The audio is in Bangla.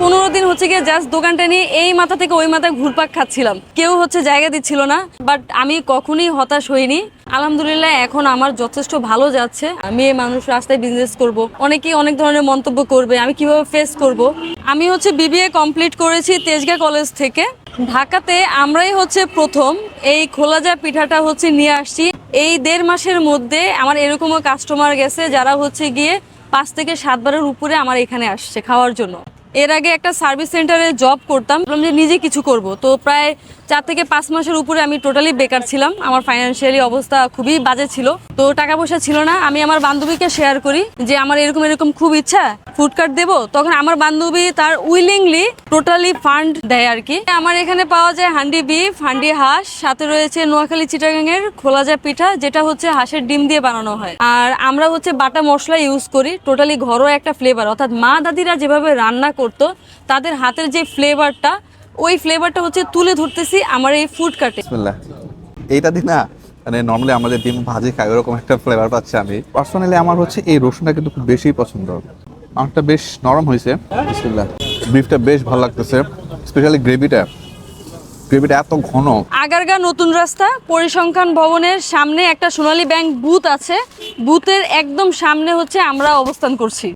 15 দিন হচ্ছে গিয়ে জাস্ট দোকানটা নিয়ে এই মাথা থেকে ওই মাথায় ঘুরপাক খাচ্ছিলাম, কেউ হচ্ছে জায়গা দিচ্ছিল না। বাট আমি কখনোই হতাশ হইনি। আলহামদুলিল্লাহ এখন আমার যথেষ্ট ভালো যাচ্ছে। আমি এই মানুষ রাস্তায় বিজনেস করব, অনেকেই অনেক ধরনের মন্তব্য করবে, আমি কিভাবে ফেস করব। আমি হচ্ছে বিবিএ কমপ্লিট করেছি তেজগাঁ কলেজ থেকে। ঢাকাতে আমরাই হচ্ছে প্রথম এই খোলাজা পিঠাটা হচ্ছে নিয়ে আসছি। এই 1.5 মাসের মধ্যে আমার এরকমও কাস্টমার গেছে যারা হচ্ছে গিয়ে 5 থেকে 7 বারের উপরে আমার এখানে আসছে খাওয়ার জন্য। এর আগে একটা সার্ভিস সেন্টারে জব করতাম, ভাবলাম যে নিজে কিছু করব। তো প্রায় 4 থেকে 5 মাসের উপরে আমি টোটালি বেকার ছিলাম। আমার ফাইন্যান্সিয়ালি অবস্থা খুবই বাজে ছিল, তো টাকা পয়সা ছিল না। আমি আমার বান্ধবীকে শেয়ার করি যে আমার এরকম এরকম খুব ইচ্ছা, ফুড কার্ট দেবো। তখন আমার বান্ধবী তার উইলিংলি টোটালি ফান্ড দেয় আর কি। আমার এখানে পাওয়া যায় হান্ডি বিফ, হান্ডি হাঁস, সাথে রয়েছে নোয়াখালী চিটাগাংয়ের খোলাজা পিঠা, যেটা হচ্ছে হাঁসের ডিম দিয়ে বানানো হয়। আর আমরা হচ্ছে বাটা মশলা ইউজ করি, টোটালি ঘরোয়া একটা ফ্লেভার, অর্থাৎ মা দাদিরা যেভাবে রান্না করতো তাদের হাতের যে ফ্লেভারটা, ওই ফ্লেভারটা হচ্ছে তুলে ধরতেছি আমার এই ফুড কার্টে। বিসমিল্লাহ। এইটা দিন না, মানে নর্মালি আমাদের ডিম ভাজি খাই ওরকম একটা ফ্লেভার পাচ্ছি আমি। পার্সোনালি আমার হচ্ছে এই রসুনটা কিন্তু খুব বেশি পছন্দ। আমারটা বেশ নরম হয়েছে। বিসমিল্লাহ। বিফটা বেশ ভালো লাগতেছে, স্পেশালি গ্রেভিটা এত ঘন। আগারগাঁ নতুন রাস্তা পরিসংখ্যান ভবনের সামনে একটা সোনালী ব্যাংক বুথ আছে, বুথের একদম সামনে হচ্ছে আমরা অবস্থান করছি।